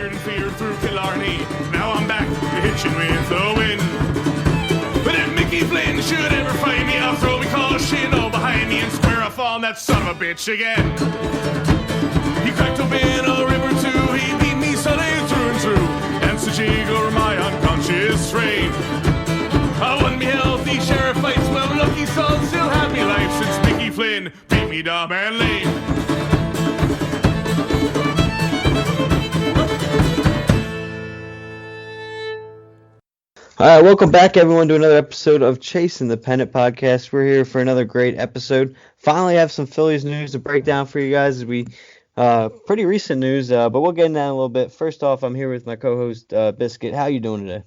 feared and feared through Killarney. Now I'm back to hitching with the wind. But if Mickey Flynn should ever find me, I'll throw me caution all behind me and square off on that son of a bitch again. He cracked open a river too, he beat me Sunday through and through, and such eager my unconscious frame. I won me healthy sheriff fights, well lucky son still had me life since Mickey Flynn beat me dumb and lame. All right, welcome back, everyone, to another episode of Chasing the Pennant Podcast. We're here for another great episode. Finally have some Phillies news to break down for you guys. Pretty recent news, but we'll get into that in a little bit. First off, I'm here with my co-host, Biscuit. How you doing today?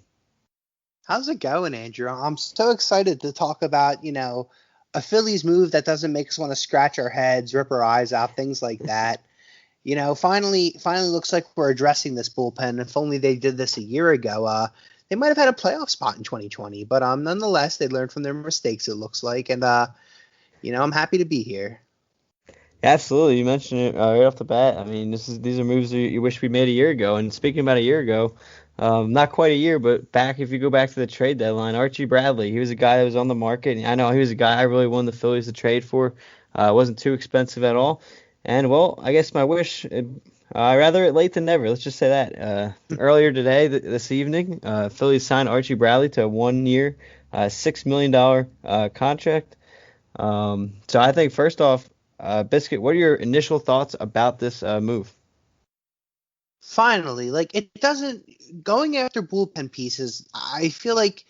How's it going, Andrew? I'm so excited to talk about, a Phillies move that doesn't make us want to scratch our heads, rip our eyes out, things like that. Finally looks like we're addressing this bullpen. If only they did this a year ago, they might have had a playoff spot in 2020, but nonetheless, they learned from their mistakes, it looks like, and I'm happy to be here. Absolutely, you mentioned it right off the bat. I mean, these are moves that you wish we made a year ago. And speaking about a year ago, not quite a year, but if you go back to the trade deadline, Archie Bradley, he was a guy that was on the market. And I know he was a guy I really wanted the Phillies to trade for. It wasn't too expensive at all. And well, I guess my wish. Rather it late than never. Let's just say that. Earlier today, this evening, Phillies signed Archie Bradley to a 1-year, $6 million contract. So I think, first off, Biscuit, what are your initial thoughts about this move? Finally, going after bullpen pieces, I feel like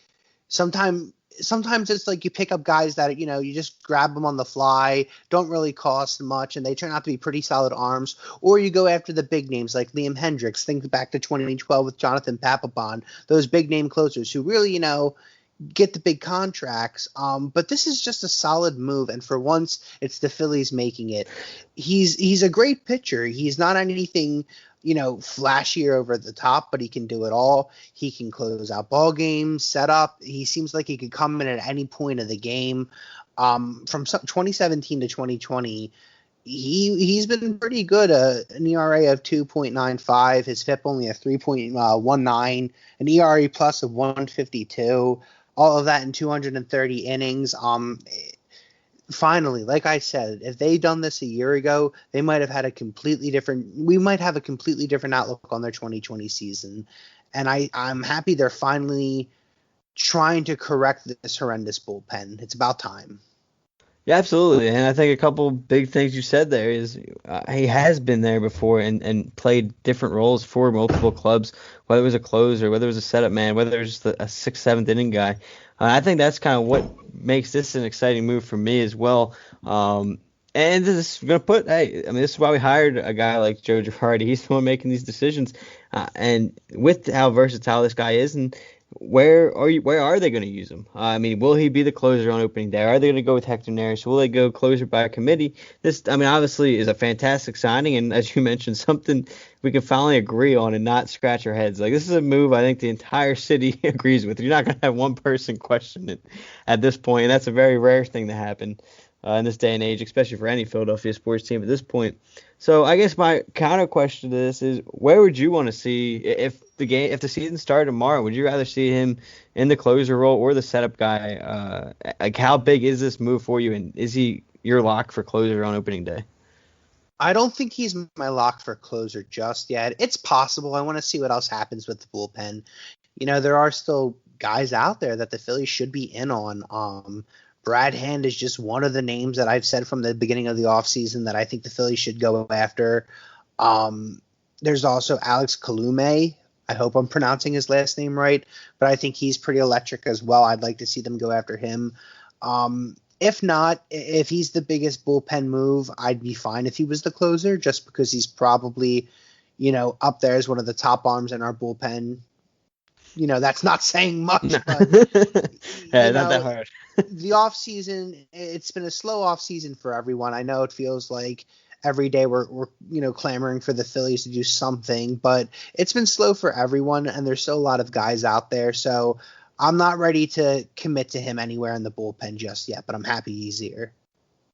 sometimes it's like you pick up guys that, you just grab them on the fly, don't really cost much, and they turn out to be pretty solid arms. Or you go after the big names like Liam Hendrix, think back to 2012 with Jonathan Papelbon, those big name closers who really, get the big contracts. But this is just a solid move, and for once, it's the Phillies making it. He's a great pitcher. He's not anything flashier over the top, but he can do it all. He can close out ball games, set up. He seems like he could come in at any point of the game. From 2017 to 2020, he's been pretty good. An ERA of 2.95, his FIP only a 3.19, an ERA plus of 152. All of that in 230 innings. Finally, like I said, if they'd done this a year ago, we might have a completely different outlook on their 2020 season. And I'm happy they're finally trying to correct this horrendous bullpen. It's about time. Yeah, absolutely. And I think a couple big things you said there is he has been there before and played different roles for multiple clubs, whether it was a closer, whether it was a setup man, whether it was just a 6th, 7th inning guy. I think that's kind of what makes this an exciting move for me as well. And this is going to this is why we hired a guy like Joe Girardi. He's the one making these decisions. And with how versatile this guy is, and where are they going to use him? Will he be the closer on opening day? Are they going to go with Hector Neris? Will they go closer by committee? This, obviously is a fantastic signing, and as you mentioned, something we can finally agree on and not scratch our heads. Like, this is a move I think the entire city agrees with. You're not going to have one person question it at this point, and that's a very rare thing to happen in this day and age, especially for any Philadelphia sports team at this point. So I guess my counter question to this is, where would you want to see if the season started tomorrow? Would you rather see him in the closer role or the setup guy? How big is this move for you, and is he your lock for closer on opening day? I don't think he's my lock for closer just yet. It's possible. I want to see what else happens with the bullpen. There are still guys out there that the Phillies should be in on. Brad Hand is just one of the names that I've said from the beginning of the offseason that I think the Phillies should go after. There's also Alex Kalume. I hope I'm pronouncing his last name right, but I think he's pretty electric as well. I'd like to see them go after him. If not, if he's the biggest bullpen move, I'd be fine if he was the closer, just because he's probably, up there as one of the top arms in our bullpen. That's not saying much, but not that hard. The off season, it's been a slow off season for everyone. I know it feels like every day we're clamoring for the Phillies to do something, but it's been slow for everyone, and there's still a lot of guys out there. So I'm not ready to commit to him anywhere in the bullpen just yet, but I'm happy he's here.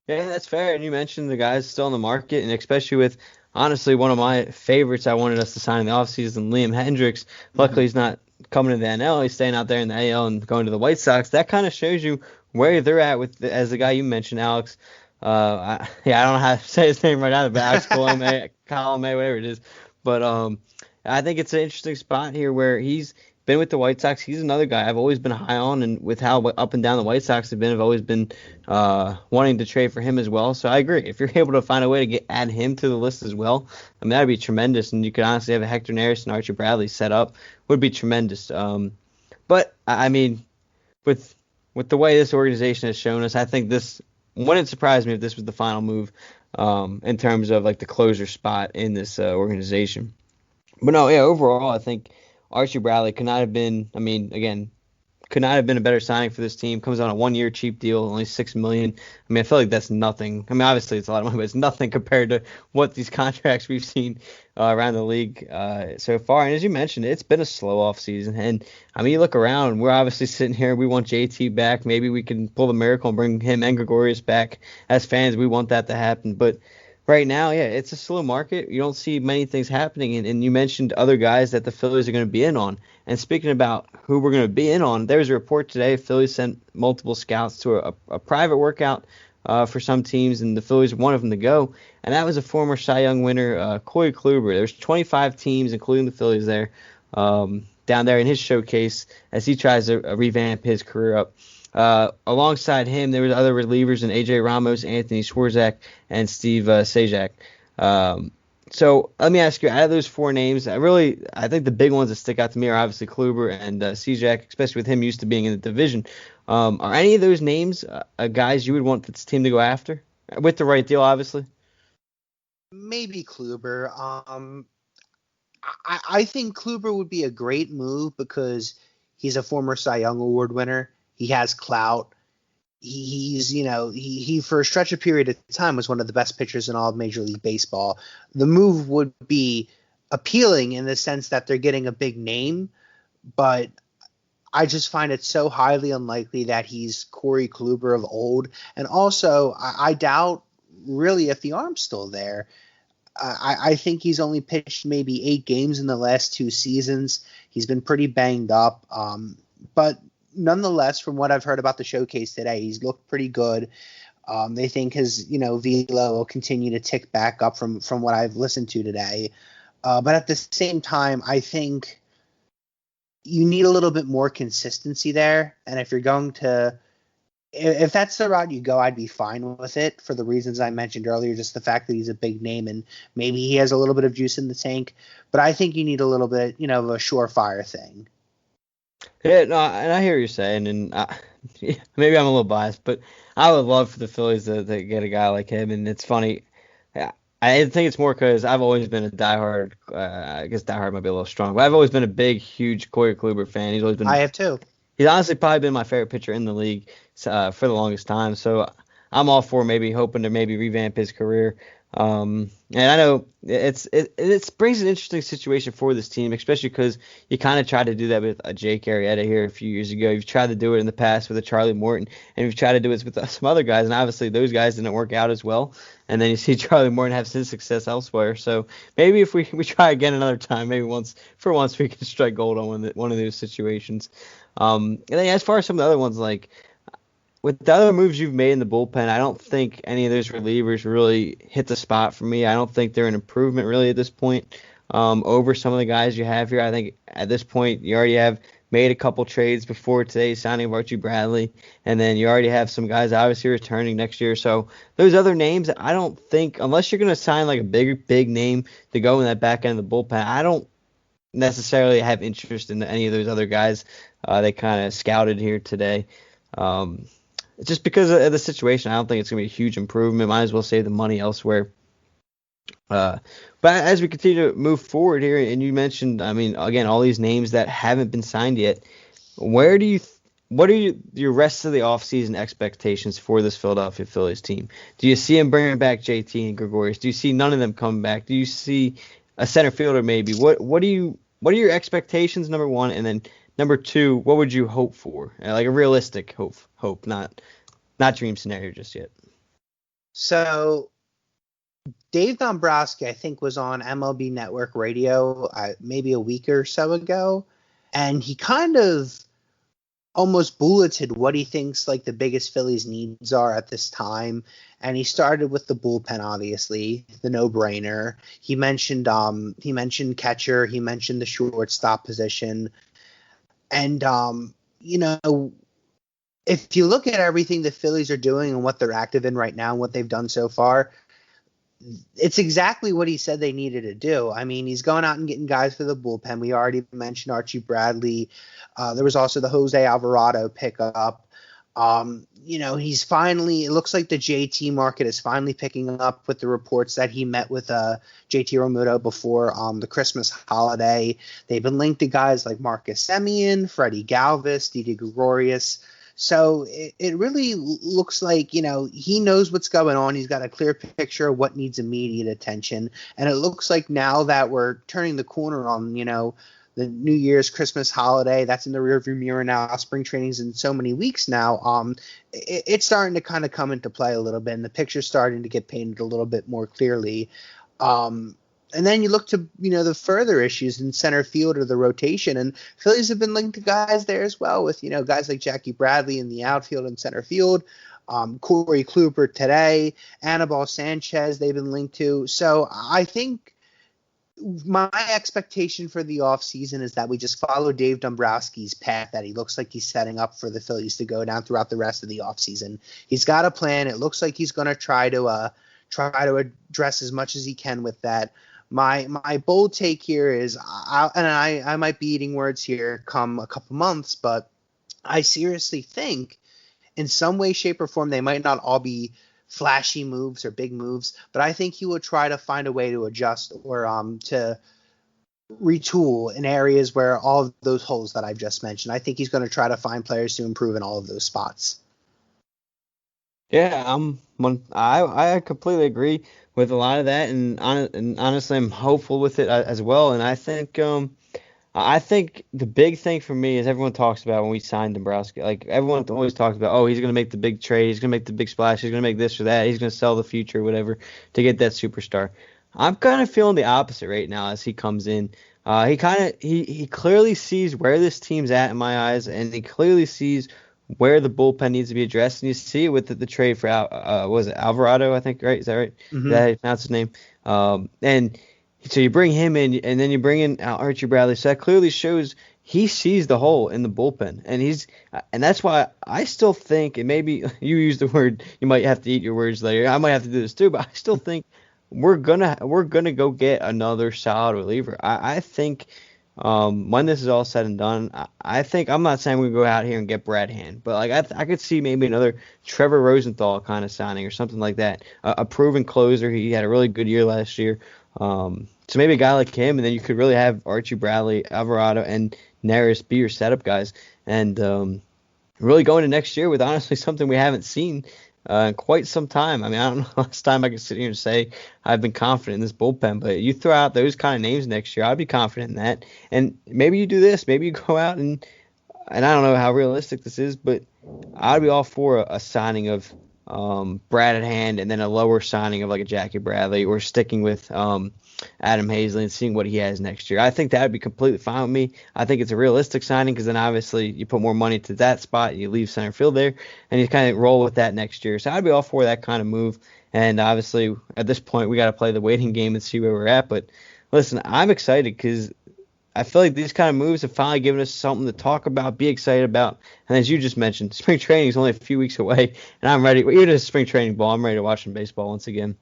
Yeah, that's fair. And you mentioned the guys still on the market, and especially with honestly one of my favorites. I wanted us to sign in the offseason, Liam Hendrix. Luckily, he's not coming to the NL. He's staying out there in the AL and going to the White Sox. That kind of shows you where they're at with as the guy you mentioned, Alex. I don't know how to say his name right now, but Alex Colomé, whatever it is. But I think it's an interesting spot here where he's been with the White Sox. He's another guy I've always been high on, and with how up and down the White Sox have been, I've always been wanting to trade for him as well. So I agree. If you're able to find a way to add him to the list as well, I mean, that'd be tremendous. And you could honestly have a Hector Neris and Archie Bradley set up. Would be tremendous. But I mean, with the way this organization has shown us, I think this wouldn't surprise me if this was the final move in terms of like the closer spot in this organization. But no, yeah, overall, I think Archie Bradley could not have been, I mean, again, could not have been a better signing for this team. Comes on a 1-year cheap deal, only $6 million. I mean, I feel like that's nothing. I mean, obviously it's a lot of money, but it's nothing compared to what these contracts we've seen around the league so far. And as you mentioned, it's been a slow off season. And I mean, you look around, we're obviously sitting here. We want JT back. Maybe we can pull the miracle and bring him and Gregorius back. As fans, we want that to happen. But right now, yeah, it's a slow market. You don't see many things happening. And you mentioned other guys that the Phillies are going to be in on. And speaking about who we're going to be in on, there was a report today. Phillies sent multiple scouts to a private workout for some teams, and the Phillies were one of them to go. And that was a former Cy Young winner, Corey Kluber. There's 25 teams, including the Phillies there, down there in his showcase as he tries to revamp his career up. Alongside him, there was other relievers in A.J. Ramos, Anthony Swarzak, and Steve Sajak. So let me ask you, out of those four names, I think the big ones that stick out to me are obviously Kluber and Sajak, especially with him used to being in the division. Are any of those names guys you would want this team to go after? With the right deal, obviously. Maybe Kluber. I think Kluber would be a great move because he's a former Cy Young Award winner. He has clout. He's, he for a stretch of period of time was one of the best pitchers in all of Major League Baseball. The move would be appealing in the sense that they're getting a big name, but I just find it so highly unlikely that he's Corey Kluber of old. And also, I doubt really if the arm's still there. I think he's only pitched maybe 8 games in the last 2 seasons. He's been pretty banged up. But nonetheless, from what I've heard about the showcase today, he's looked pretty good. They think his, velo will continue to tick back up from what I've listened to today. But at the same time, I think you need a little bit more consistency there. And if you're going to, if that's the route you go, I'd be fine with it for the reasons I mentioned earlier, just the fact that he's a big name and maybe he has a little bit of juice in the tank. But I think you need a little bit, of a surefire thing. Yeah, no, and I hear what you're saying, and maybe I'm a little biased, but I would love for the Phillies to get a guy like him. And it's funny, I think it's more because I've always been a diehard. I guess diehard might be a little strong, but I've always been a big, huge Corey Kluber fan. He's always been. I have too. He's honestly probably been my favorite pitcher in the league for the longest time. So I'm all for hoping to revamp his career. And I know it brings an interesting situation for this team, especially because you kind of tried to do that with a Jake Arrieta here a few years ago. You've tried to do it in the past with a Charlie Morton, and you've tried to do it with some other guys, and obviously those guys didn't work out as well. And then you see Charlie Morton have his success elsewhere. So maybe if we try again another time, maybe once we can strike gold on one of those situations. And then as far as some of the other ones, like with the other moves you've made in the bullpen, I don't think any of those relievers really hit the spot for me. I don't think they're an improvement really at this point over some of the guys you have here. I think at this point you already have made a couple trades before today's signing of Archie Bradley, and then you already have some guys obviously returning next year. So those other names, I don't think, unless you're going to sign like a big name to go in that back end of the bullpen, I don't necessarily have interest in any of those other guys they kind of scouted here today. Just because of the situation, I don't think it's going to be a huge improvement. Might as well save the money elsewhere. But as we continue to move forward here, and you mentioned, I mean, again, all these names that haven't been signed yet, what are your rest of the offseason expectations for this Philadelphia Phillies team? Do you see them bringing back JT and Gregorius? Do you see none of them coming back? Do you see a center fielder maybe? What are your expectations, number one, and then number two, what would you hope for? Like a realistic hope, not dream scenario just yet. So Dave Dombrowski, I think, was on MLB Network Radio maybe a week or so ago, and he kind of almost bulleted what he thinks like the biggest Phillies needs are at this time. And he started with the bullpen, obviously, the no-brainer. He mentioned catcher, he mentioned the shortstop position. And you know, if you look at everything the Phillies are doing and what they're active in right now and what they've done so far, it's exactly what he said they needed to do. I mean, he's going out and getting guys for the bullpen. We already mentioned Archie Bradley. There was also the Jose Alvarado pickup. It looks like the JT market is finally picking up with the reports that he met with JT Realmuto before the Christmas holiday. They've been linked to guys like Marcus Semien, Freddie Galvis, Didi Gregorius. So it really looks like, he knows what's going on. He's got a clear picture of what needs immediate attention. And it looks like now that we're turning the corner on, the New Year's, Christmas holiday, that's in the rearview mirror now. Spring training's in so many weeks now. It's starting to kind of come into play a little bit, and the picture's starting to get painted a little bit more clearly. And then you look to, the further issues in center field or the rotation, and Phillies have been linked to guys there as well with, guys like Jackie Bradley in the outfield and center field, Corey Kluber today, Anibal Sanchez they've been linked to. So I think my expectation for the offseason is that we just follow Dave Dombrowski's path that he looks like he's setting up for the Phillies to go down throughout the rest of the offseason. He's got a plan. It looks like he's going to try to address as much as he can with that. My bold take here is, I might be eating words here come a couple months, but I seriously think in some way, shape, or form, they might not all be flashy moves or big moves, but I think he will try to find a way to adjust or to retool in areas where all of those holes that I've just mentioned. I think he's going to try to find players to improve in all of those spots. Yeah, I completely agree with a lot of that, and honestly, I'm hopeful with it as well. And I think the big thing for me is everyone talks about when we signed Dombrowski. Like, everyone always talks about, oh, he's going to make the big trade, he's going to make the big splash, he's going to make this or that, he's going to sell the future, whatever, to get that superstar. I'm kind of feeling the opposite right now as he comes in. He clearly sees where this team's at in my eyes, and he clearly sees where the bullpen needs to be addressed, and you see it with the trade for was it Alvarado, I think, right? Is that right? Mm-hmm. Is that how you pronounce his name? And so you bring him in, and then you bring in Archie Bradley. So that clearly shows he sees the hole in the bullpen, and that's why I still think, and maybe you use the word, you might have to eat your words later. I might have to do this too, but I still think we're gonna go get another solid reliever. I think. When this is all said and done, I think, I'm not saying we go out here and get Brad Hand, but like I could see maybe another Trevor Rosenthal kind of signing or something like that. A proven closer. He had a really good year last year. So maybe a guy like him, and then you could really have Archie Bradley, Alvarado, and Neris be your setup guys, and really go into next year with honestly something we haven't seen in quite some time. I mean, I don't know last time I can sit here and say I've been confident in this bullpen, but you throw out those kind of names next year, I'd be confident in that. And maybe you do this, maybe you go out and I don't know how realistic this is, but I'd be all for a signing of Brad at Hand, and then a lower signing of like a Jackie Bradley, or sticking with Adam Hazley and seeing what he has next year. I think that would be completely fine with me. I think it's a realistic signing, because then obviously you put more money to that spot, and you leave center field there, and you kind of roll with that next year. So I'd be all for that kind of move. And obviously at this point we got to play the waiting game and see where we're at. But listen, I'm excited because I feel like these kind of moves have finally given us something to talk about, be excited about. And as you just mentioned, spring training is only a few weeks away, and I'm ready. Even as spring training ball, I'm ready to watch some baseball once again.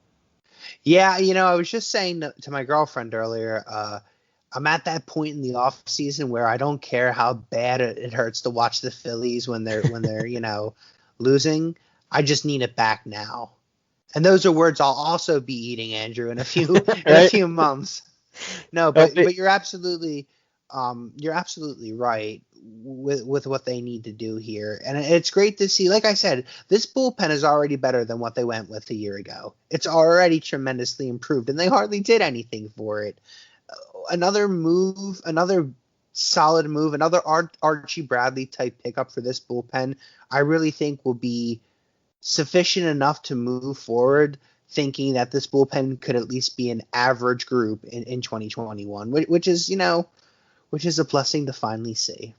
Yeah, I was just saying to my girlfriend earlier, I'm at that point in the off season where I don't care how bad it hurts to watch the Phillies when they're losing. I just need it back now. And those are words I'll also be eating, Andrew, in a few in a few months. No, but you're absolutely right with what they need to do here. And it's great to see. Like I said, this bullpen is already better than what they went with a year ago. It's already tremendously improved, and they hardly did anything for it. Another solid move, another Archie Bradley type pickup for this bullpen, I really think will be sufficient enough to move forward thinking that this bullpen could at least be an average group in 2021, which is, which is a blessing to finally see.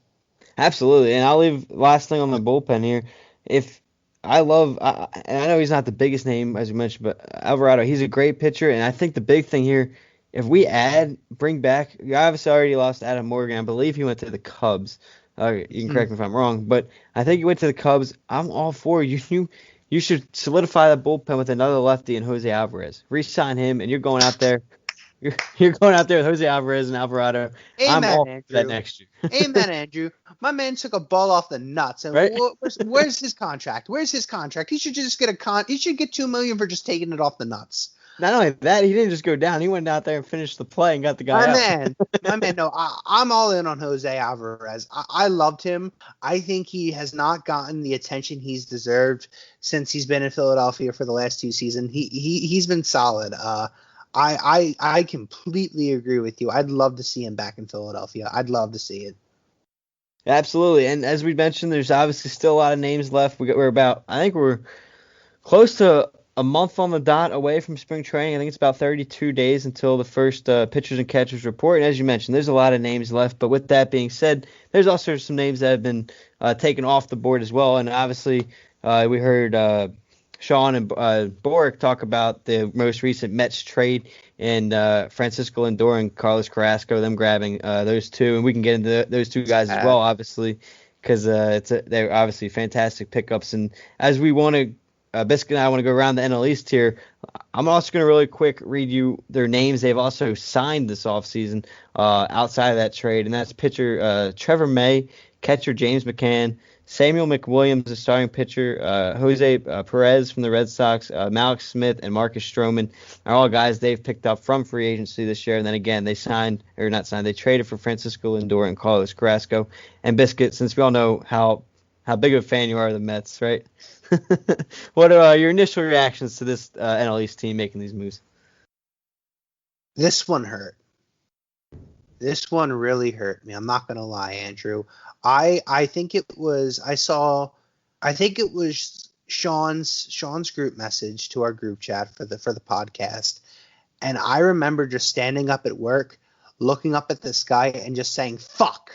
Absolutely. And I'll leave last thing on the bullpen here. If and I know he's not the biggest name, as you mentioned, but Alvarado, he's a great pitcher. And I think the big thing here, if we bring back, you obviously already lost Adam Morgan. I believe he went to the Cubs. You can correct me if I'm wrong, but I think he went to the Cubs. I'm all for you. You should solidify the bullpen with another lefty and Jose Alvarez. Re-sign him, and you're going out there. You're going out there with Jose Alvarez and Alvarado. Amen, I'm all Andrew. for that next year. Amen, Andrew. My man took a ball off the nuts. And right? Where's his contract? Where's his contract? He should just get He should get $2 million for just taking it off the nuts. Not only that, he didn't just go down. He went out there and finished the play and got the guy out. My man. No, I'm all in on Jose Alvarez. I loved him. I think he has not gotten the attention he's deserved since he's been in Philadelphia for the last 2 seasons. He's been solid. I completely agree with you. I'd love to see him back in Philadelphia. I'd love to see it. Absolutely. And as we mentioned, there's obviously still a lot of names left. I think we're close to a month on the dot away from spring training. I think it's about 32 days until the first pitchers and catchers report. And as you mentioned, there's a lot of names left. But with that being said, there's also some names that have been taken off the board as well. And obviously, we heard Sean and Boric talk about the most recent Mets trade and Francisco Lindor and Carlos Carrasco, them grabbing those two. And we can get into those two guys as well, obviously, because they're obviously fantastic pickups. And as we want to, Biscuit and I want to go around the NL East here. I'm also going to really quick read you their names. They've also signed this offseason outside of that trade, and that's pitcher Trevor May, catcher James McCann, Samuel McWilliams, the starting pitcher, Jose Perez from the Red Sox, Malik Smith, and Marcus Stroman are all guys they've picked up from free agency this year. And then again, they traded for Francisco Lindor and Carlos Carrasco. And Biscuit, since we all know how big of a fan you are of the Mets, right? What are your initial reactions to this NL East team making these moves? This one hurt. This one really hurt me. I'm not gonna lie, Andrew. I think it was Sean's group message to our group chat for the podcast, and I remember just standing up at work, looking up at the sky, and just saying "fuck"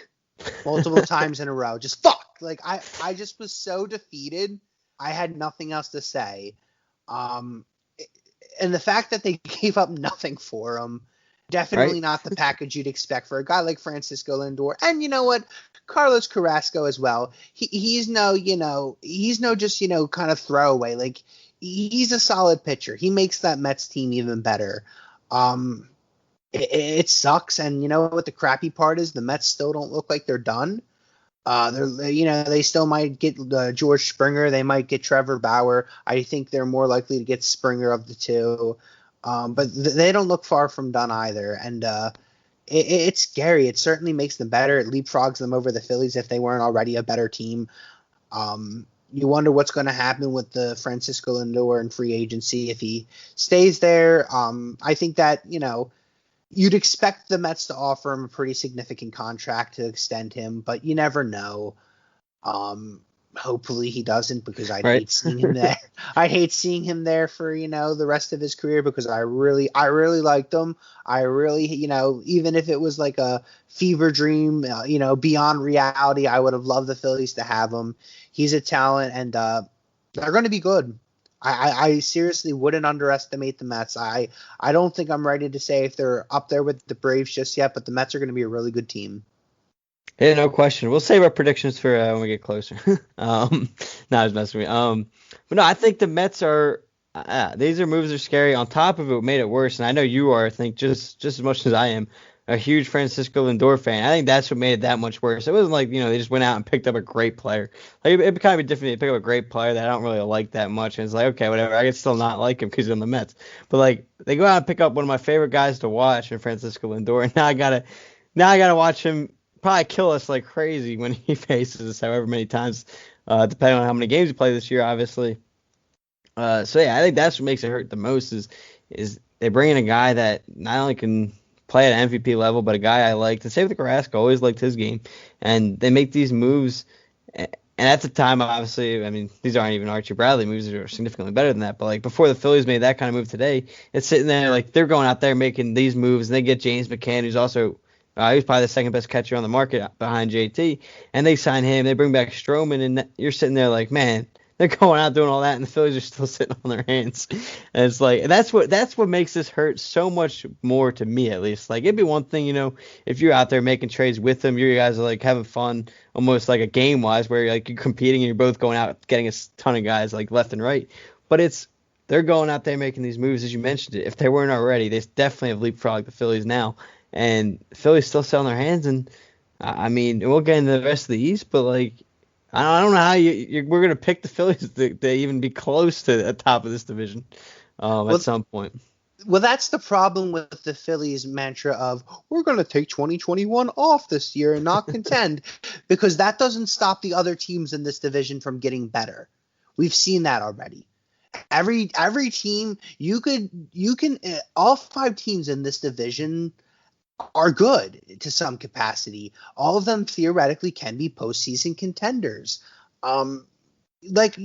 multiple times in a row. Just fuck. Like I just was so defeated. I had nothing else to say. And the fact that they gave up nothing for him, definitely not the package you'd expect for a guy like Francisco Lindor. And you know what? Carlos Carrasco as well. He's no just, kind of throwaway. Like, he's a solid pitcher. He makes that Mets team even better. It sucks. And you know what the crappy part is? The Mets still don't look like they're done. They still might get George Springer. They might get Trevor Bauer. I think they're more likely to get Springer of the two. But they don't look far from done either. And it's scary. It certainly makes them better. It leapfrogs them over the Phillies if they weren't already a better team. You wonder what's going to happen with the Francisco Lindor in free agency if he stays there. I think that, you'd expect the Mets to offer him a pretty significant contract to extend him, but you never know. Hopefully he doesn't, because I'd hate seeing him there. I'd hate seeing him there for, the rest of his career, because I really liked him. I really, even if it was like a fever dream, beyond reality, I would have loved the Phillies to have him. He's a talent, and they're going to be good. I seriously wouldn't underestimate the Mets. I don't think I'm ready to say if they're up there with the Braves just yet, but the Mets are going to be a really good team. Yeah, no question. We'll save our predictions for when we get closer. I was messing with me. But no, I think the Mets are these moves are scary. On top of it, what made it worse, and I know you are, I think, just as much as I am, a huge Francisco Lindor fan. I think that's what made it that much worse. It wasn't like, they just went out and picked up a great player. Like, it'd kind of be different. They pick up a great player that I don't really like that much. And it's like, okay, whatever. I can still not like him because he's on the Mets. But, like, they go out and pick up one of my favorite guys to watch in Francisco Lindor. And now I gotta watch him probably kill us like crazy when he faces us however many times, depending on how many games he plays this year, obviously. I think that's what makes it hurt the most is they bring in a guy that not only can play at an MVP level, but a guy I liked. And same with Carrasco, always liked his game. And they make these moves, and And at the time, obviously, I mean, these aren't even Archie Bradley moves; they're significantly better than that. But like before the Phillies made that kind of move today, it's sitting there like they're going out there making these moves, and they get James McCann, who's also he's probably the second best catcher on the market behind JT, and they sign him. They bring back Stroman, and you're sitting there like, man, they're going out doing all that, and the Phillies are still sitting on their hands. And it's like, and that's what makes this hurt so much more to me, at least. Like it'd be one thing, if you're out there making trades with them, you guys are like having fun, almost like a game wise, where you're competing and you're both going out getting a ton of guys like left and right. But they're going out there making these moves, as you mentioned it. If they weren't already, they definitely have leapfrogged the Phillies now, and the Phillies still sit on their hands. And I mean, we'll get into the rest of the East, but like. I don't know how we're going to pick the Phillies to even be close to the top of this division at some point. Well, that's the problem with the Phillies mantra of we're going to take 2021 off this year and not contend, because that doesn't stop the other teams in this division from getting better. We've seen that already. Every team you can all 5 teams in this division are good to some capacity. All of them theoretically can be postseason contenders. Like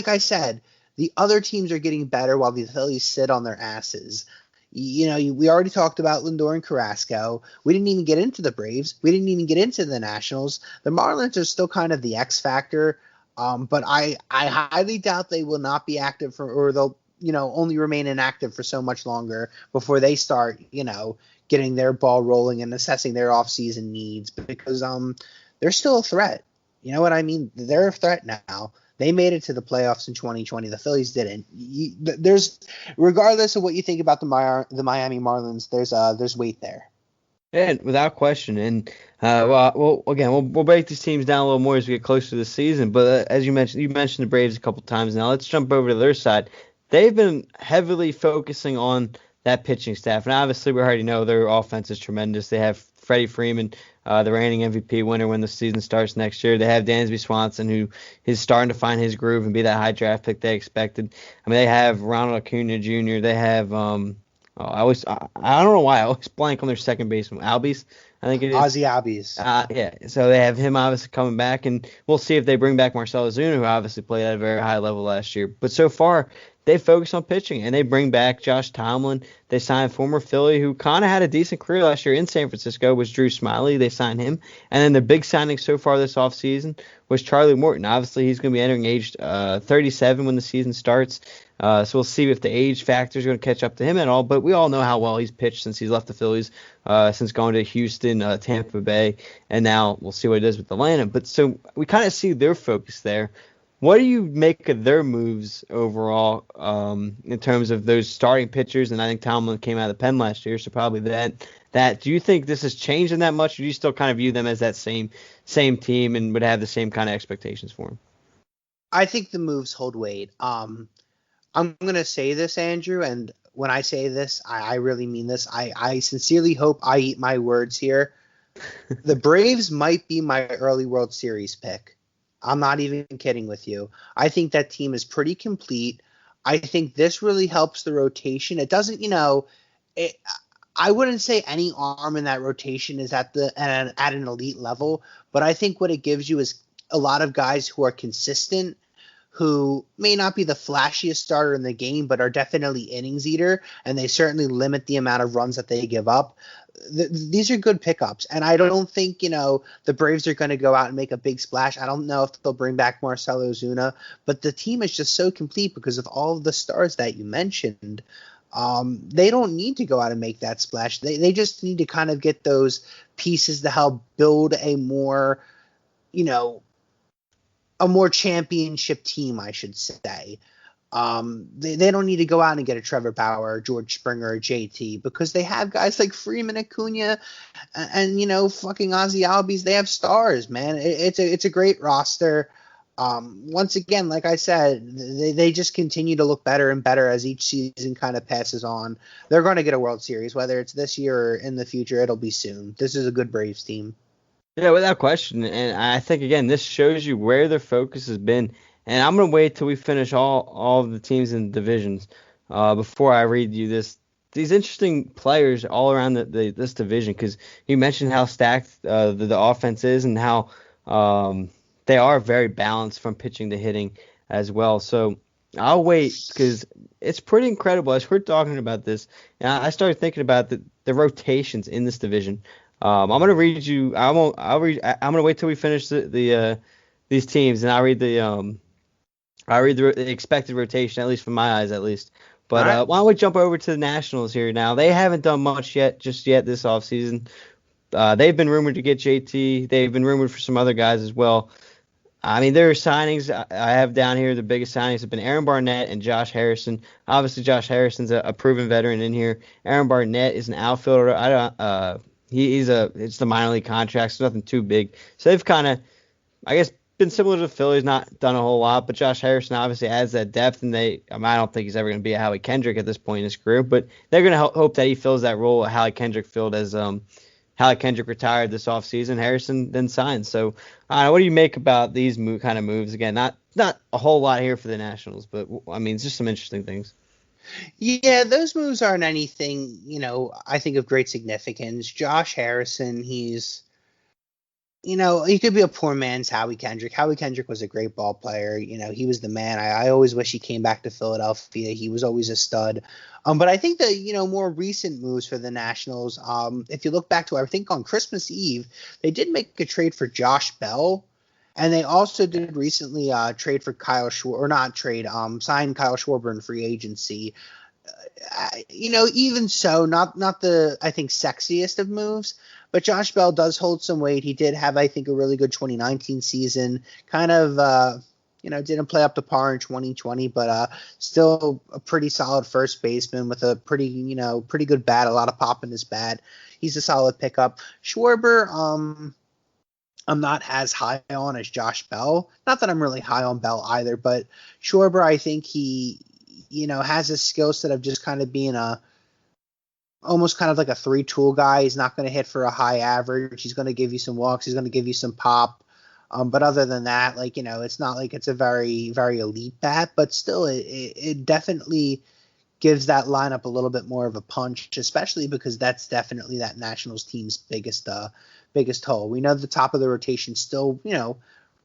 I said, the other teams are getting better while the Phillies sit on their asses. We already talked about Lindor and Carrasco. We didn't even get into the Braves. We didn't even get into the Nationals. The Marlins are still kind of the X factor, but I highly doubt they will not be active or they'll only remain inactive for so much longer before they start getting their ball rolling and assessing their offseason needs, because they're still a threat. You know what I mean? They're a threat now. They made it to the playoffs in 2020. The Phillies didn't. There's, regardless of what you think about the Miami Marlins, there's weight there. And without question. And we'll break these teams down a little more as we get closer to the season. But as you mentioned the Braves a couple times now. Let's jump over to their side. They've been heavily focusing on that pitching staff. And obviously we already know their offense is tremendous. They have Freddie Freeman, the reigning MVP winner when the season starts next year. They have Dansby Swanson, who is starting to find his groove and be that high draft pick they expected. I mean, they have Ronald Acuna Jr. They have I don't know why I always blank on their second baseman, Albies. I think it is Ozzy Albies. Yeah, so they have him obviously coming back, and we'll see if they bring back Marcell Ozuna, who obviously played at a very high level last year. But so far, they focus on pitching, and they bring back Josh Tomlin. They signed former Philly, who kind of had a decent career last year in San Francisco, was Drew Smyly. They signed him. And then the big signing so far this offseason was Charlie Morton. Obviously, he's going to be entering age 37 when the season starts. So we'll see if the age factor is going to catch up to him at all. But we all know how well he's pitched since he's left the Phillies, since going to Houston, Tampa Bay, and now we'll see what it is with Atlanta. But so we kind of see their focus there. What do you make of their moves overall in terms of those starting pitchers? And I think Tomlin came out of the pen last year, so probably that. Do you think this has changed in that much, or do you still kind of view them as that same team and would have the same kind of expectations for them? I think the moves hold weight. I'm going to say this, Andrew, and when I say this, I really mean this. I sincerely hope I eat my words here. The Braves might be my early World Series pick. I'm not even kidding with you. I think that team is pretty complete. I think this really helps the rotation. It doesn't, I wouldn't say any arm in that rotation is at an elite level, but I think what it gives you is a lot of guys who are consistent, who may not be the flashiest starter in the game, but are definitely innings eater, and they certainly limit the amount of runs that they give up. These are good pickups, and I don't think, the Braves are going to go out and make a big splash. I don't know if they'll bring back Marcell Ozuna, but the team is just so complete because of all of the stars that you mentioned. They don't need to go out and make that splash. They just need to kind of get those pieces to help build a more championship team, I should say. They don't need to go out and get a Trevor Bauer, George Springer, or JT, because they have guys like Freeman, Acuna, and fucking Ozzy Albies. They have stars, man. It's a great roster. Once again, like I said, they just continue to look better and better as each season kind of passes on. They're going to get a World Series, whether it's this year or in the future. It'll be soon. This is a good Braves team. Yeah, without question. And I think, again, this shows you where their focus has been. And I'm going to wait till we finish all of the teams in the divisions before I read you these interesting players all around this division, because you mentioned how stacked the offense is and how they are very balanced from pitching to hitting as well. So I'll wait because it's pretty incredible. As we're talking about this, and I started thinking about the rotations in this division. I'm gonna read you. I'm gonna wait till we finish these teams, and I'll read the expected rotation, at least from my eyes, at least. All But right. why don't we jump over to the Nationals here now? They haven't done much just yet this offseason. They've been rumored to get JT. They've been rumored for some other guys as well. I mean, their signings I have down here. The biggest signings have been Aaron Barnett and Josh Harrison. Obviously, Josh Harrison's a proven veteran in here. Aaron Barnett is an outfielder. I don't. It's the minor league contract, so nothing too big. So they've kind of, I guess, been similar to the Phillies, not done a whole lot. But Josh Harrison obviously adds that depth, and I don't think he's ever going to be a Howie Kendrick at this point in his career. But they're going to hope that he fills that role that Howie Kendrick filled as Howie Kendrick retired this offseason. Harrison then signed. So, I don't know, what do you make about these kind of moves? Again, not a whole lot here for the Nationals, but I mean, it's just some interesting things. Yeah, those moves aren't anything, I think of great significance. Josh Harrison, he could be a poor man's Howie Kendrick. Howie Kendrick was a great ball player. He was the man. I always wish he came back to Philadelphia. He was always a stud. But I think that, more recent moves for the Nationals, if you look back to, I think on Christmas Eve, they did make a trade for Josh Bell. And they also did recently trade for Kyle Schwarber, or not trade, sign Kyle Schwarber in free agency. Even so, not the, I think, sexiest of moves, but Josh Bell does hold some weight. He did have, I think, a really good 2019 season. Kind of, didn't play up to par in 2020, but still a pretty solid first baseman with a pretty good bat, a lot of pop in his bat. He's a solid pickup. Schwarber, I'm not as high on as Josh Bell. Not that I'm really high on Bell either, but Schwarber, I think he, has a skill set of just kind of being almost kind of like a three-tool guy. He's not going to hit for a high average. He's going to give you some walks. He's going to give you some pop. But other than that, it's not like it's a very, very elite bat, but still it definitely gives that lineup a little bit more of a punch, especially because that's definitely that Nationals team's biggest hole. We know the top of the rotation still,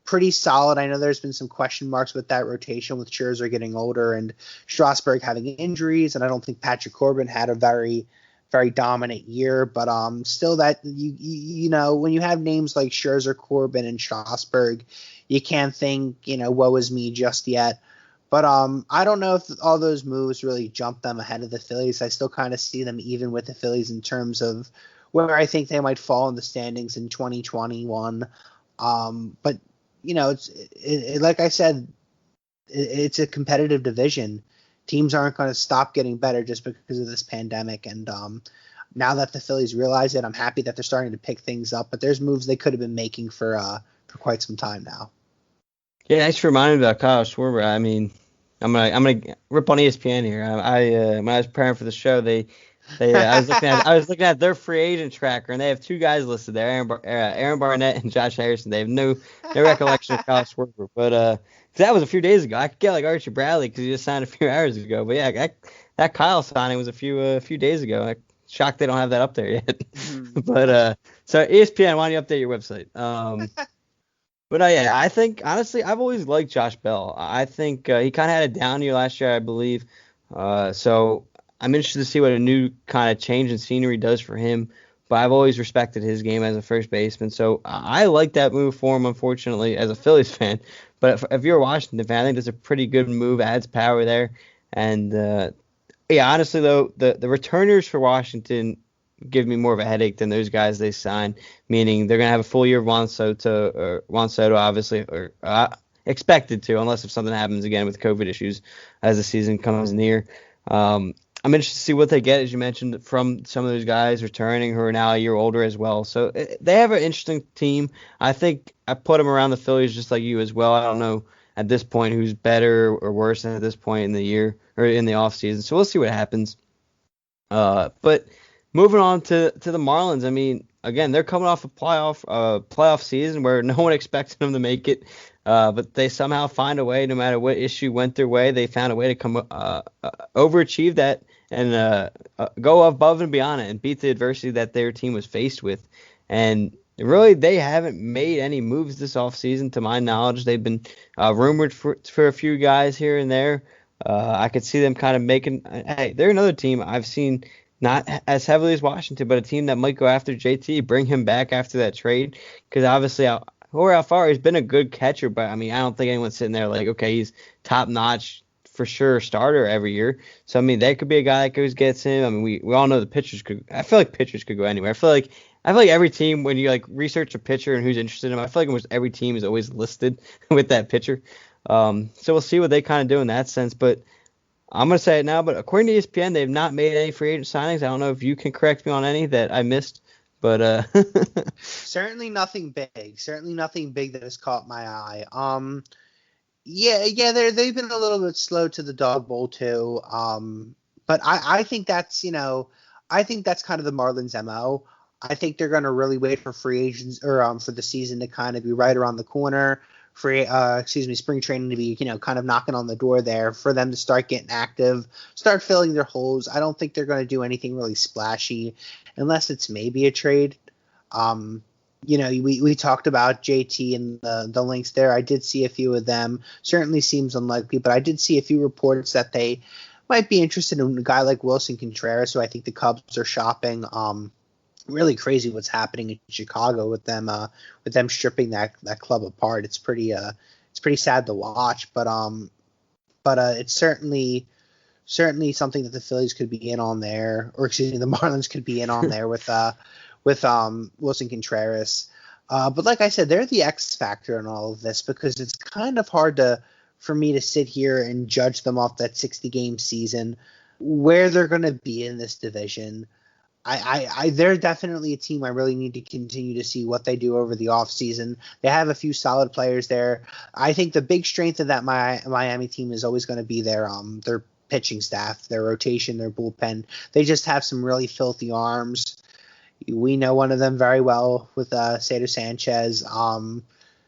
pretty solid. I know there's been some question marks with that rotation with Scherzer getting older and Strasburg having injuries, and I don't think Patrick Corbin had a very, very dominant year. But still, that when you have names like Scherzer, Corbin, and Strasburg, you can't think woe is me just yet. But I don't know if all those moves really jump them ahead of the Phillies. I still kind of see them even with the Phillies in terms of where I think they might fall in the standings in 2021. But it's like I said, it's a competitive division. Teams aren't going to stop getting better just because of this pandemic. And now that the Phillies realize it, I'm happy that they're starting to pick things up. But there's moves they could have been making for quite some time now. Yeah, thanks for reminding me about Kyle Schwarber. I mean, I'm gonna rip on ESPN here. When I was preparing for the show, I was looking at their free agent tracker, and they have two guys listed there, Aaron Barnett and Josh Harrison. They have no recollection of Kyle Schwarber, but that was a few days ago. I could get like Archie Bradley because he just signed a few hours ago. But yeah, that Kyle signing was a few days ago. I'm shocked they don't have that up there yet. Mm-hmm. But so ESPN, why don't you update your website? But yeah, I think honestly, I've always liked Josh Bell. I think he kind of had a down year last year, I believe. So I'm interested to see what a new kind of change in scenery does for him. But I've always respected his game as a first baseman. So I like that move for him, unfortunately, as a Phillies fan. But if you're a Washington fan, I think that's a pretty good move. Adds power there. And yeah, honestly, though, the returners for Washington give me more of a headache than those guys they signed, meaning they're going to have a full year of Juan Soto, obviously, or expected to, unless if something happens again with COVID issues as the season comes near. I'm interested to see what they get, as you mentioned, from some of those guys returning who are now a year older as well. So they have an interesting team. I think I put them around the Phillies just like you as well. I don't know at this point who's better or worse than at this point in the year or in the offseason. So we'll see what happens. But moving on to the Marlins, I mean, again, they're coming off a playoff season where no one expected them to make it, but they somehow find a way, no matter what issue went their way, they found a way to come overachieve that and go above and beyond it and beat the adversity that their team was faced with. And Really, they haven't made any moves this offseason, to my knowledge. They've been rumored for a few guys here and there. I could see them kind of making. Hey, they're another team I've seen not as heavily as Washington, but a team that might go after JT, bring him back after that trade. Because obviously, Jorge Alfaro has been a good catcher, but I mean, I don't think anyone's sitting there like, okay, he's top notch for sure starter every year. So I mean, that could be a guy that goes gets him. I mean, we all know the pitchers could. I feel like pitchers could go anywhere. I feel like every team, when you like research a pitcher and who's interested in him, I feel like almost every team is always listed with that pitcher. So we'll see what they kind of do in that sense. But I'm gonna say it now. But according to ESPN, they've not made any free agent signings. I don't know if you can correct me on any that I missed, but Certainly nothing big. Certainly nothing big that has caught my eye. Yeah, they've been a little bit slow to the dog bowl too. But I think that's I think that's kind of the Marlins MO. I think they're going to really wait for free agents or for the season to kind of be right around the corner. Spring training to be kind of knocking on the door there for them to start getting active, start filling their holes. I don't think they're going to do anything really splashy unless it's maybe a trade. We talked about JT and the links there. I did see a few of them. Certainly seems unlikely, but I did see a few reports that they might be interested in a guy like Wilson Contreras, who I think the Cubs are shopping. Really crazy what's happening in Chicago with them stripping that club apart. It's pretty sad to watch, but it's certainly something that the Phillies could be in on there, or excuse me, the Marlins could be in on there with Wilson Contreras. But like I said, they're the X factor in all of this because it's kind of hard for me to sit here and judge them off that 60-game season, where they're going to be in this division. They're definitely a team I really need to continue to see what they do over the offseason. They have a few solid players there. I think the big strength of that Miami team is always going to be their pitching staff, their rotation, their bullpen. They just have some really filthy arms. We know one of them very well with Cesar Sanchez.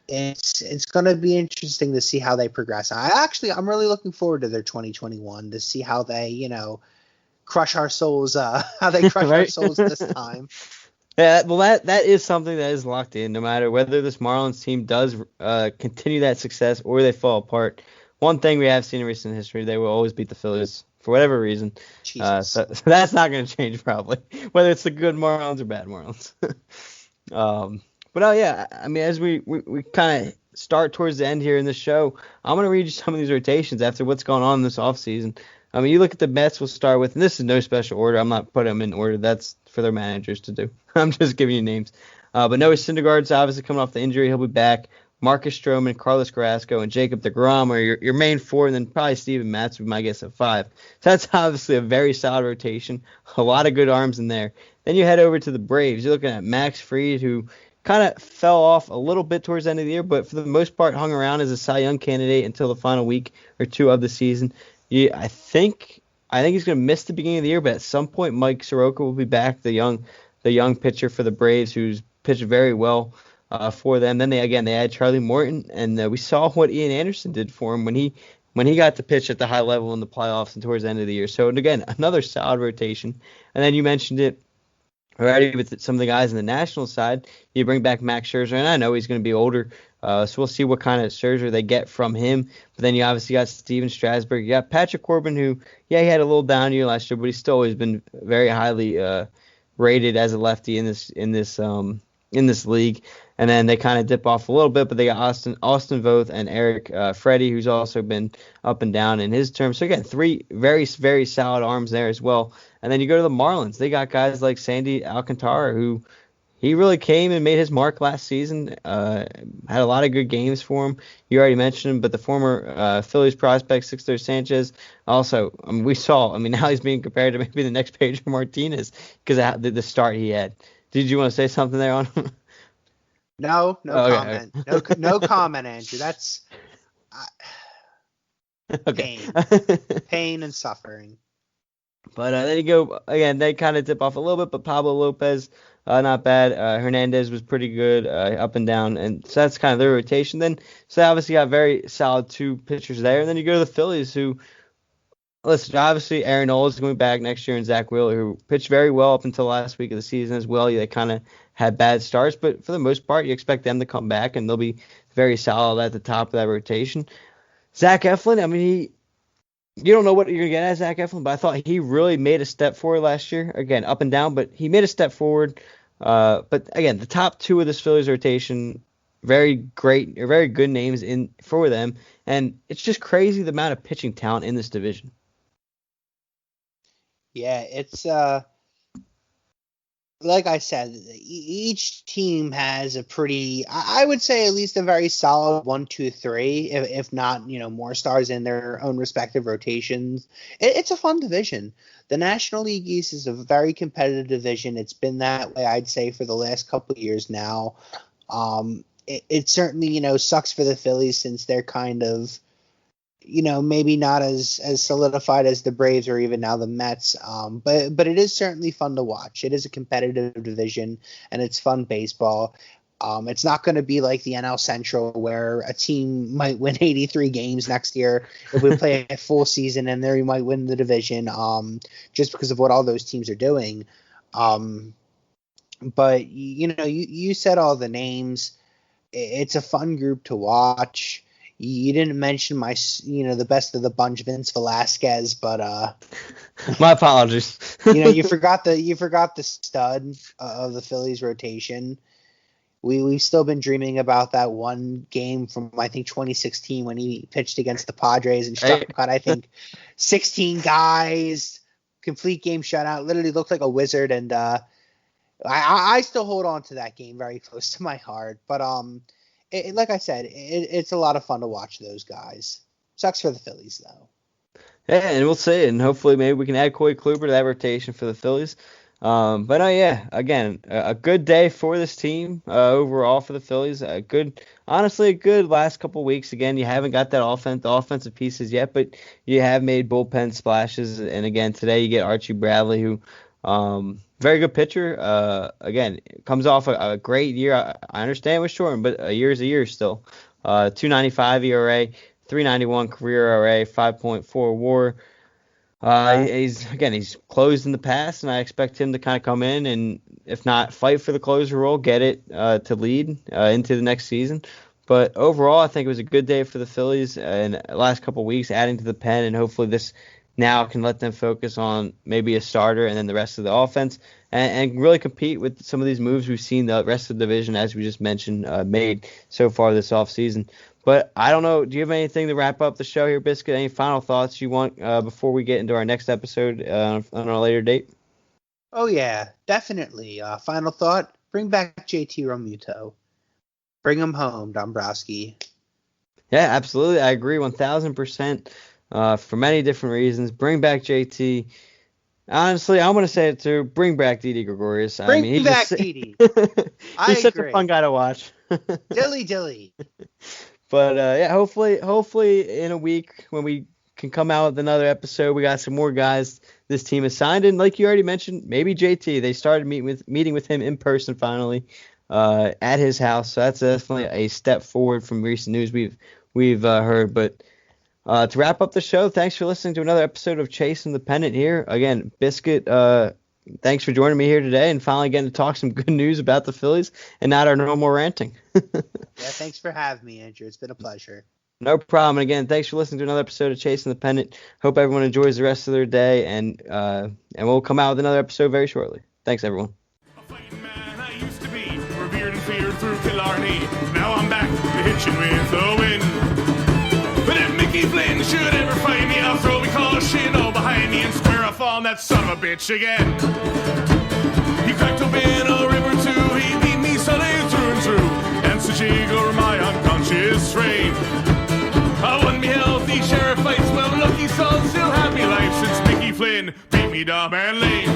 It's going to be interesting to see how they progress. I'm really looking forward to their 2021 to see how they, crush our souls, how they crush our Right? souls this time. Yeah, well, that is something that is locked in. No matter whether this Marlins team does continue that success or they fall apart, one thing we have seen in recent history, they will always beat the Phillies for whatever reason. So that's not going to change probably, whether it's the good Marlins or bad Marlins. Yeah, I mean, as we kind of start towards the end here in the show, I'm going to read you some of these rotations after what's going on this offseason. I mean, you look at the Mets, we'll start with, and this is no special order. I'm not putting them in order. That's for their managers to do. I'm just giving you names. But Noah Syndergaard's obviously coming off the injury. He'll be back. Marcus Stroman, Carlos Carrasco, and Jacob deGrom are your main four, and then probably Steven Matz would be my guess at 5. So that's obviously a very solid rotation. A lot of good arms in there. Then you head over to the Braves. You're looking at Max Fried, who kind of fell off a little bit towards the end of the year, but for the most part hung around as a Cy Young candidate until the final week or two of the season. Yeah, I think he's going to miss the beginning of the year, but at some point Mike Soroka will be back, the young pitcher for the Braves, who's pitched very well for them. Then they had Charlie Morton, and we saw what Ian Anderson did for him when he got to pitch at the high level in the playoffs and towards the end of the year. So again, another solid rotation. And then you mentioned it already with some of the guys on the national side. You bring back Max Scherzer, and I know he's going to be older. So we'll see what kind of Scherzer they get from him. But then you obviously got Steven Strasburg. You got Patrick Corbin, who, he had a little down year last year, but he's still always been very highly rated as a lefty in this league. And then they kind of dip off a little bit, but they got Austin Voth and Eric Freddie, who's also been up and down in his term. So again, 3 very, very solid arms there as well. And then you go to the Marlins. They got guys like Sandy Alcantara, who he really came and made his mark last season. Had a lot of good games for him. You already mentioned him, but the former Phillies prospect, Sixto Sanchez, also, now he's being compared to maybe the next Pedro Martinez because of the start he had. Did you want to say something there on him? No comment. Okay. No comment, Andrew. That's okay. Pain and suffering. But then you go, again, they kind of dip off a little bit, but Pablo Lopez, not bad. Hernandez was pretty good, up and down. And so that's kind of their rotation. Then, so they obviously got very solid 2 pitchers there. And then you go to the Phillies, who, listen, obviously Aaron Nola is going back next year, and Zach Wheeler, who pitched very well up until last week of the season as well. They kind of had bad starts, but for the most part, you expect them to come back, and they'll be very solid at the top of that rotation. Zach Eflin, I mean, you don't know what you're going to get at Zach Eflin, but I thought he really made a step forward last year. Again, up and down, but he made a step forward. But again, the top two of this Phillies rotation, very great, or very good names in for them, and it's just crazy the amount of pitching talent in this division. Yeah, it's like I said, each team has a pretty, I would say at least a very solid 1, 2, 3, if not, more stars in their own respective rotations. It's a fun division. The National League East is a very competitive division. It's been that way, I'd say, for the last couple of years now. It certainly, sucks for the Phillies since they're kind of, maybe not as solidified as the Braves or even now the Mets. But it is certainly fun to watch. It is a competitive division, and it's fun baseball. It's not going to be like the NL Central where a team might win 83 games next year if we play a full season, and there you might win the division just because of what all those teams are doing. But, you said all the names. It's a fun group to watch. You didn't mention the best of the bunch, Vince Velasquez, but my apologies. you forgot the stud of the Phillies rotation. We've still been dreaming about that one game from I think 2016 when he pitched against the Padres and struck out I think 16 guys, complete game shutout, literally looked like a wizard, and I still hold on to that game very close to my heart, but like I said, it's a lot of fun to watch those guys. Sucks for the Phillies, though. Yeah, and we'll see. And hopefully maybe we can add Corey Kluber to that rotation for the Phillies. But again, a good day for this team overall for the Phillies. Honestly, a good last couple of weeks. Again, you haven't got that offensive pieces yet, but you have made bullpen splashes. And again, today you get Archie Bradley, who very good pitcher. Again, comes off a great year. I understand with Shorten, but a year is a year still. 2.95 ERA, 3.91 career ERA, 5.4 WAR. He's closed in the past, and I expect him to kind of come in and, if not fight for the closer role, get it to lead into the next season. But overall, I think it was a good day for the Phillies in the last couple of weeks, adding to the pen, and hopefully this now can let them focus on maybe a starter and then the rest of the offense and really compete with some of these moves we've seen the rest of the division, as we just mentioned, made so far this offseason. But I don't know, do you have anything to wrap up the show here, Biscuit? Any final thoughts you want before we get into our next episode on a later date? Oh, yeah, definitely. Final thought, bring back JT Realmuto. Bring him home, Dombrowski. Yeah, absolutely. I agree 1,000%. For many different reasons. Bring back JT. Honestly, I'm going to say it too. Bring back Didi Gregorius. Bring back Didi. He's such a fun guy to watch. Dilly. But hopefully in a week when we can come out with another episode, we got some more guys this team has signed. And like you already mentioned, maybe JT. They started meeting with him in person finally at his house. So that's definitely a step forward from recent news we've heard. But to wrap up the show, thanks for listening to another episode of Chasing the Pennant here. Again, Biscuit, thanks for joining me here today and finally getting to talk some good news about the Phillies and not our normal ranting. Yeah, thanks for having me, Andrew. It's been a pleasure. No problem. And again, thanks for listening to another episode of Chasing the Pennant. Hope everyone enjoys the rest of their day, and we'll come out with another episode very shortly. Thanks, everyone. A fighting man I used to be, revered and feared through Killarney. Now I'm back to hitching with the wind. But if Mickey Flynn should ever find me, I'll throw me caution behind me and square off on that son of a bitch again. He cracked open a river too, he beat me Sunday through and through, and such over my unconscious frame. I won me healthy sheriff fights, well lucky son, still happy life since Mickey Flynn beat me dumb and lame.